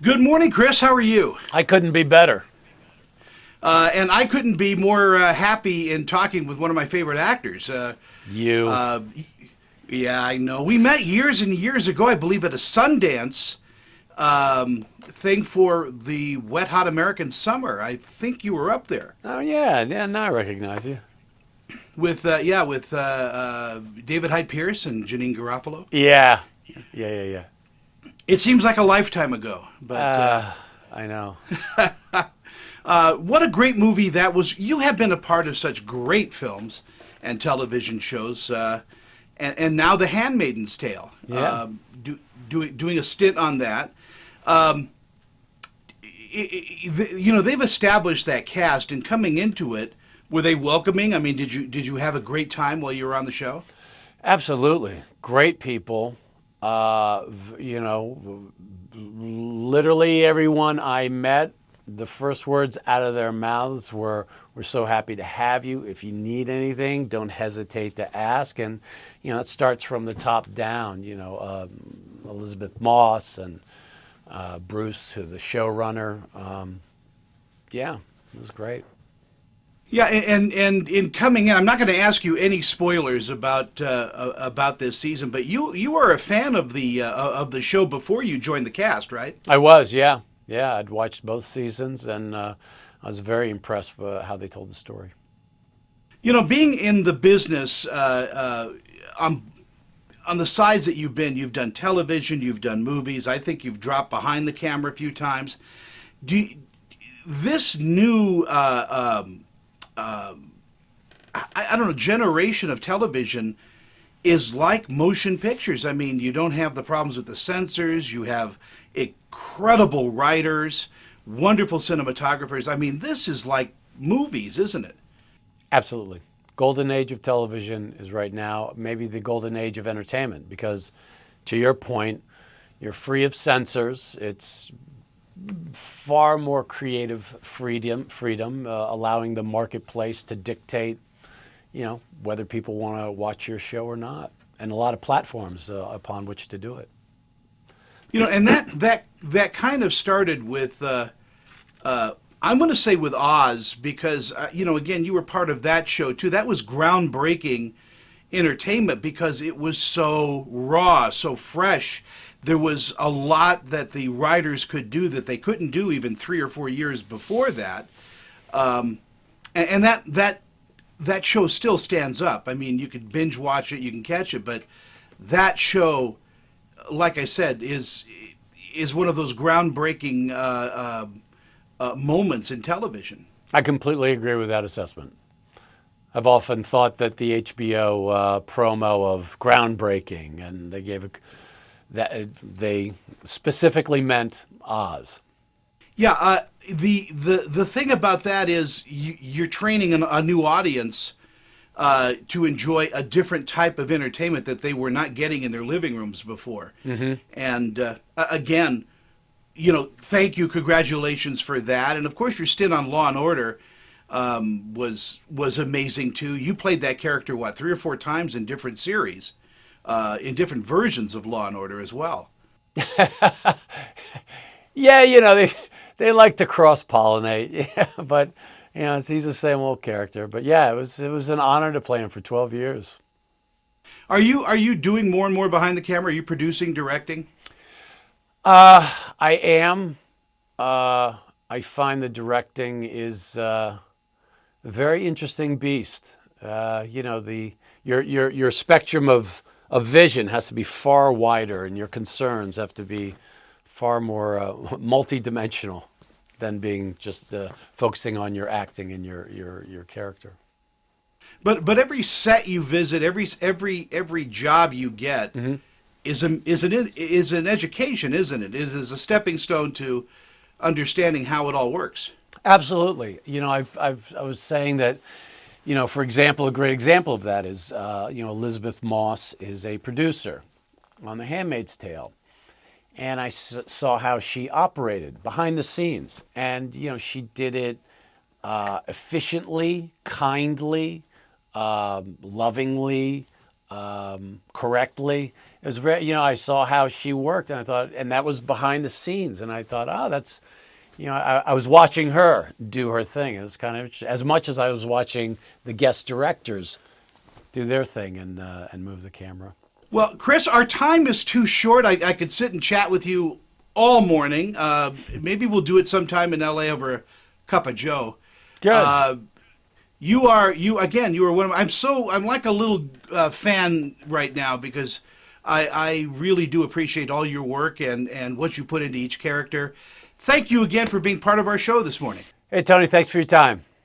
Good morning, Chris. How are you? I couldn't be better. And I couldn't be more happy in talking with one of my favorite actors. You. Yeah, I know. We met years and years ago, I believe, at a Sundance thing for the Wet Hot American Summer. I think you were up there Oh, yeah. Yeah, now I recognize you. with David Hyde Pierce and Janine Garofalo. Yeah. Yeah. It seems like a lifetime ago, but I know. what a great movie that was. You have been a part of such great films and television shows, and now The Handmaid's Tale. Yeah. Doing a stint on that. They've established that cast, and coming into it, were they welcoming? I mean, did you have a great time while you were on the show? Absolutely. Great people. Literally everyone I met, the first words out of their mouths were, "We're so happy to have you. If you need anything, don't hesitate to ask." And, it starts from the top down, Elizabeth Moss and Bruce, the showrunner. Yeah, it was great. Yeah, and in coming in, I'm not going to ask you any spoilers about this season, but you are a fan of the show before you joined the cast, right? I was, yeah. Yeah, I'd watched both seasons, and I was very impressed with how they told the story. Being in the business, on the sides that you've done television, you've done movies. I think you've dropped behind the camera a few times. This new I don't know, generation of television is like motion pictures. I mean, you don't have the problems with the censors. You have incredible writers, wonderful cinematographers. I mean, this is like movies, isn't it? Absolutely. Golden age of television is right now, maybe the golden age of entertainment, because to your point, you're free of censors. It's far more creative freedom, allowing the marketplace to dictate, whether people want to watch your show or not, and a lot of platforms upon which to do it. And that kind of started with, I'm going to say with Oz, because, again, you were part of that show too. That was groundbreaking entertainment because it was so raw, so fresh. There was a lot that the writers could do that they couldn't do even 3 or 4 years before that. And that show still stands up. I mean, you could binge watch it, you can catch it, but that show, like I said, is one of those groundbreaking moments in television. I completely agree with that assessment. I've often thought that the HBO promo of groundbreaking, and that they specifically meant Oz. Yeah, the thing about that is you're training a new audience to enjoy a different type of entertainment that they were not getting in their living rooms before. Mm-hmm. And again, thank you, congratulations for that. And of course, your stint on Law and Order was amazing too. You played that character 3 or 4 times in different series. In different versions of Law and Order as well. Yeah, they like to cross-pollinate, yeah, but he's the same old character. But yeah, it was an honor to play him for 12 years. Are you doing more and more behind the camera? Are you producing, directing? I am. I find the directing is a very interesting beast. Your spectrum of vision has to be far wider, and your concerns have to be far more multidimensional than being just focusing on your acting and your character. But every set you visit, every job you get, mm-hmm. is an education, isn't it? It is a stepping stone to understanding how it all works. Absolutely. I was saying that. For example, a great example of that is, Elizabeth Moss is a producer on The Handmaid's Tale. And I saw how she operated behind the scenes. And, she did it efficiently, kindly, lovingly, correctly. It was very, I saw how she worked, and I thought, and that was behind the scenes, and I thought, oh, that's, I was watching her do her thing. It was kind of interesting, as much as I was watching the guest directors do their thing and move the camera. Well, Chris, our time is too short. I could sit and chat with you all morning. Maybe we'll do it sometime in LA over a cup of Joe. Good. You are one of I'm like a little fan right now because I really do appreciate all your work and what you put into each character. Thank you again for being part of our show this morning. Hey, Tony, thanks for your time.